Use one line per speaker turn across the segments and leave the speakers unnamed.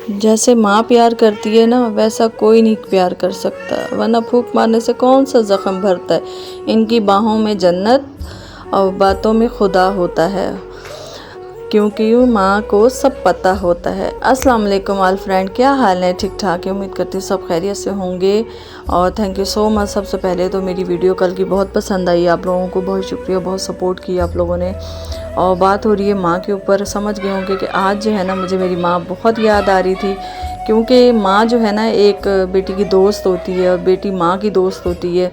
जैसे माँ प्यार करती है ना, वैसा कोई नहीं प्यार कर सकता, वरना फूंक मारने से कौन सा ज़ख्म भरता है। इनकी बाहों में जन्नत और बातों में खुदा होता है, क्योंकि माँ को सब पता होता है। अस्सलाम वालेकुम ऑल फ्रेंड, क्या हाल है? ठीक ठाक है, उम्मीद करती हूँ सब खैरियत से होंगे। और थैंक यू सो मच। सबसे पहले तो मेरी वीडियो कल की बहुत पसंद आई, आप लोगों को बहुत शुक्रिया, बहुत सपोर्ट किया आप लोगों ने। और बात हो रही है माँ के ऊपर, समझ गए होंगे कि आज जो है ना मुझे मेरी माँ बहुत याद आ रही थी, क्योंकि माँ जो है ना एक बेटी की दोस्त होती है और बेटी माँ की दोस्त होती है।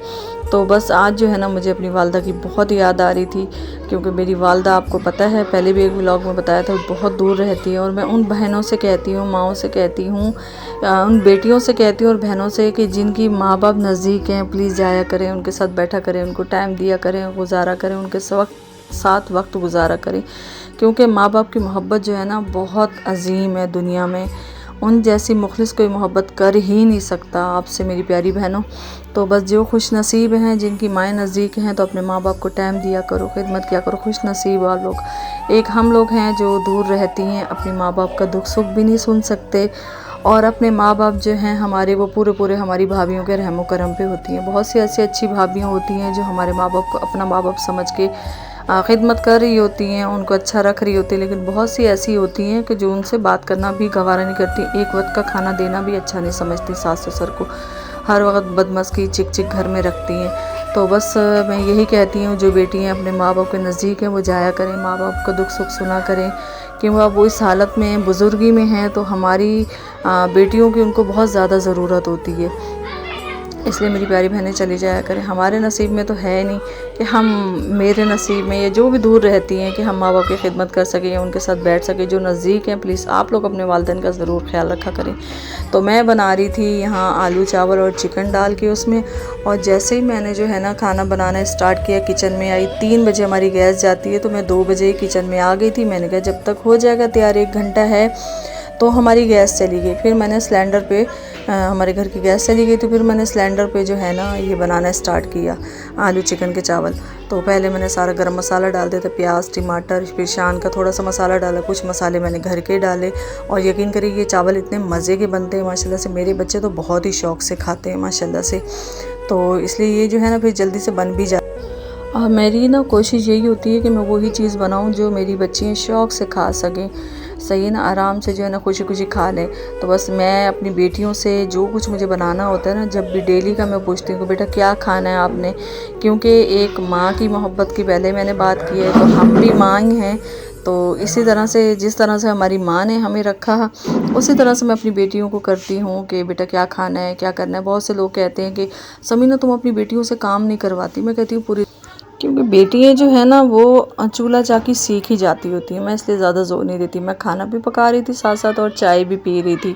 तो बस आज जो है ना मुझे अपनी वालदा की बहुत याद आ रही थी, क्योंकि मेरी वालदा आपको पता है, पहले भी एक व्लॉग में बताया था, बहुत दूर रहती है। और मैं उन बहनों से कहती हूँ, माँओं से कहती हूँ, उन बेटियों से कहती हूँ और बहनों से कि जिनकी माँ बाप नज़दीक हैं, प्लीज़ जाया करें, उनके साथ बैठा करें, उनको टाइम दिया करें, गुजारा करें, उनके साथ वक्त गुजारा करें। क्योंकि माँ बाप की मोहब्बत जो है ना बहुत अजीम है दुनिया में, उन जैसी मुखलिस कोई मोहब्बत कर ही नहीं सकता आपसे मेरी प्यारी बहनों। तो बस जो खुश नसीब हैं, जिनकी माएँ नज़दीक हैं, तो अपने माँ बाप को टाइम दिया करो, खिदमत किया करो। खुश नसीब वाले लोग एक हम लोग हैं जो दूर रहती हैं, अपने माँ बाप का दुख सुख भी नहीं सुन सकते। और अपने माँ बाप जो हैं हमारे, वो पूरे हमारी भाभीयों के रहमो करम पे होती हैं। बहुत सी ऐसी अच्छी भाभियाँ होती हैं जो हमारे माँ बाप को अपना माँ बाप समझ के खिदमत कर रही होती हैं, उनको अच्छा रख रही होती है। लेकिन बहुत सी ऐसी होती हैं कि जो उनसे बात करना भी गवारा नहीं करती, एक वक्त का खाना देना भी अच्छा नहीं समझती, सास ससुर को हर वक्त बदमस्की चिक चिक घर में रखती हैं। तो बस मैं यही कहती हूँ, जो बेटियाँ अपने माँ बाप के नज़दीक हैं वो जाया करें, माँ बाप का दुख सुख सुना करें, क्योंकि अब वो इस हालत में बुज़ुर्गी में हैं, तो हमारी बेटियों की उनको बहुत ज़्यादा ज़रूरत होती है। इसलिए मेरी प्यारी बहनें चली जाया करें। हमारे नसीब में तो है नहीं कि हम, मेरे नसीब में, ये जो भी दूर रहती हैं, कि हम माँ बाप की खिदमत कर सकें या उनके साथ बैठ सकें। जो नज़दीक हैं, प्लीज़ आप लोग अपने वालिदैन का ज़रूर ख्याल रखा करें। तो मैं बना रही थी यहाँ आलू चावल और चिकन डाल के उसमें, और जैसे ही मैंने जो है ना खाना बनाना स्टार्ट किया, किचन में आई। 3 बजे हमारी गैस जाती है, तो मैं 2 बजे ही किचन में आ गई थी। मैंने कहा जब तक हो जाएगा तैयार, 1 घंटा है। तो हमारी गैस चली गई, फिर मैंने सिलेंडर पे, हमारे घर की गैस चली गई, तो फिर मैंने सिलेंडर पे जो है ना ये बनाना स्टार्ट किया, आलू चिकन के चावल। तो पहले मैंने सारा गरम मसाला डाल दिया था, प्याज टमाटर, फिर शान का थोड़ा सा मसाला डाला, कुछ मसाले मैंने घर के डाले। और यकीन करिए ये चावल इतने मज़े के बनते हैं माशाल्लाह से, मेरे बच्चे तो बहुत ही शौक़ से खाते हैं माशाल्लाह से। तो इसलिए ये जो है ना फिर जल्दी से बन भी जाता है। मेरी ना कोशिश यही होती है कि मैं वही चीज़ बनाऊं जो मेरी बच्चियाँ शौक़ से खा सकें, सही है ना, आराम से जो है ना खुशी खुशी खा लें। तो बस मैं अपनी बेटियों से जो कुछ मुझे बनाना होता है ना, जब भी डेली का मैं पूछती हूँ कि बेटा क्या खाना है आपने, क्योंकि एक माँ की मोहब्बत की पहले मैंने बात की है, तो हम भी माँ ही हैं। तो इसी तरह से, जिस तरह से हमारी माँ ने हमें रखा, उसी तरह से मैं अपनी बेटियों को करती हूँ कि बेटा क्या खाना है, क्या करना है। बहुत से लोग कहते हैं कि समीना तुम अपनी बेटियों से काम नहीं करवाती। मैं कहती हूँ पूरी, क्योंकि बेटियाँ जो है ना वो चूल्हा चाकी सीख ही जाती होती हैं। मैं इसलिए ज़्यादा जोर नहीं देती। मैं खाना भी पका रही थी साथ साथ और चाय भी पी रही थी,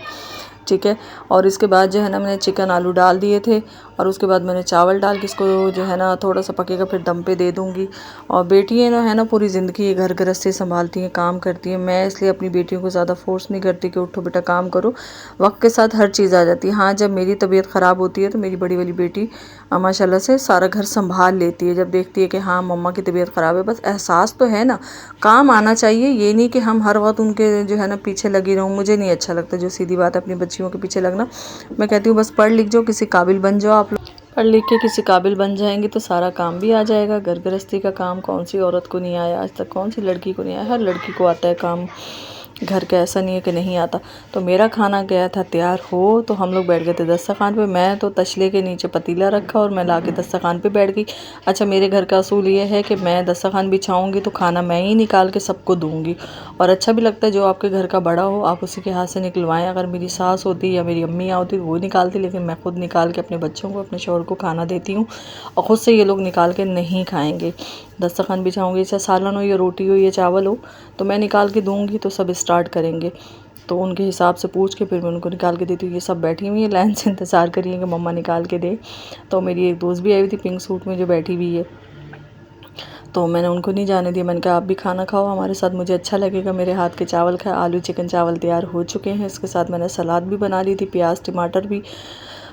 ठीक है। और इसके बाद जो है ना मैंने चिकन आलू डाल दिए थे, और उसके बाद मैंने चावल डाल के इसको जो है ना थोड़ा सा पकेगा, फिर दम पे दे दूँगी। और बेटियाँ ना है ना पूरी ज़िंदगी घर गृहस्थी संभालती हैं, काम करती हैं। मैं इसलिए अपनी बेटियों को ज़्यादा फोर्स नहीं करती कि उठो बेटा काम करो, वक्त के साथ हर चीज़ आ जाती है। हाँ, जब मेरी तबीयत ख़राब होती है तो मेरी बड़ी वाली बेटी माशाल्लाह से सारा घर संभाल लेती है, जब देखती है कि हाँ मम्मा की तबीयत ख़राब है। बस एहसास तो है ना, काम आना चाहिए, ये नहीं कि हम हर वक्त उनके जो है ना पीछे लगी रहूँ। मुझे नहीं अच्छा लगता, जो सीधी बात है अपनी बच्चियों के पीछे लगना। मैं कहती हूँ बस पढ़ लिख जाओ, किसी काबिल बन जाओ। आप लोग पढ़ लिख के किसी काबिल बन जाएंगे तो सारा काम भी आ जाएगा। घर गृहस्थी का काम कौन सी औरत को नहीं आया आज तक, कौन सी लड़की को नहीं आया, हर लड़की को आता है काम घर का, ऐसा नहीं है कि नहीं आता। तो मेरा खाना गया था तैयार हो, तो हम लोग बैठ गए थे दस्तरखान पे। मैं तो तशले के नीचे पतीला रखा और मैं लाके दस्तरखान पे बैठ गई। अच्छा, मेरे घर का असूल ये है कि मैं दस्तरखान बिछाऊंगी तो खाना मैं ही निकाल के सबको दूंगी, और अच्छा भी लगता है। जो आपके घर का बड़ा हो आप उसी के हाथ से निकलवाएं। अगर मेरी सास होती या मेरी अम्मी होती तो वो निकालती, लेकिन मैं खुद निकाल के अपने बच्चों को, अपने शौहर को खाना देती हूँ, और ख़ुद से ये लोग निकाल के नहीं खाएंगे। दस्तरखान बिछाऊंगी, चाहे सालन हो या रोटी हो या चावल हो, तो मैं निकाल के दूंगी तो सब स्टार्ट करेंगे। तो उनके हिसाब से पूछ के फिर मैं उनको निकाल के देती हूँ। ये सब बैठी हुई है लाइन से, इंतज़ार करिए कि मम्मा निकाल के दे। तो मेरी एक दोस्त भी आई हुई थी पिंक सूट में, जो बैठी हुई है। तो मैंने उनको नहीं जाने दिया। मैंने कहा आप भी खाना खाओ हमारे साथ, मुझे अच्छा लगेगा। मेरे हाथ के चावल खाए, आलू चिकन चावल तैयार हो चुके हैं। इसके साथ मैंने सलाद भी बना ली थी, प्याज टमाटर भी।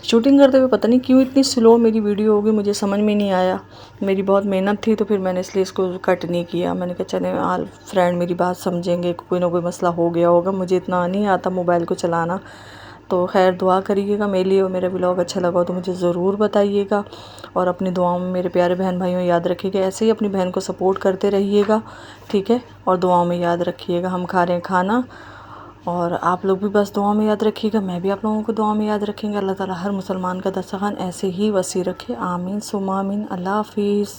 शूटिंग करते हुए पता नहीं क्यों इतनी स्लो मेरी वीडियो होगी, मुझे समझ में नहीं आया। मेरी बहुत मेहनत थी तो फिर मैंने इसलिए इसको कट नहीं किया। मैंने कहा चले फ्रेंड मेरी बात समझेंगे, कोई ना कोई मसला हो गया होगा, मुझे इतना नहीं आता मोबाइल को चलाना। तो खैर दुआ करिएगा मेरे लिए, और मेरा व्लॉग अच्छा लगा हो तो मुझे ज़रूर बताइएगा। और अपनी दुआओं में मेरे प्यारे बहन भाइयों याद रखिएगा, ऐसे ही अपनी बहन को सपोर्ट करते रहिएगा, ठीक है। और दुआओं में याद रखिएगा। हम खा रहे हैं खाना, और आप लोग भी बस दुआ में याद रखिएगा, मैं भी आप लोगों को दुआ में याद रखेंगे। अल्लाह ताला हर मुसलमान का दस्तरखान ऐसे ही वसी रखे, आमीन सुम्मा आमीन। अल्लाह हाफिज़।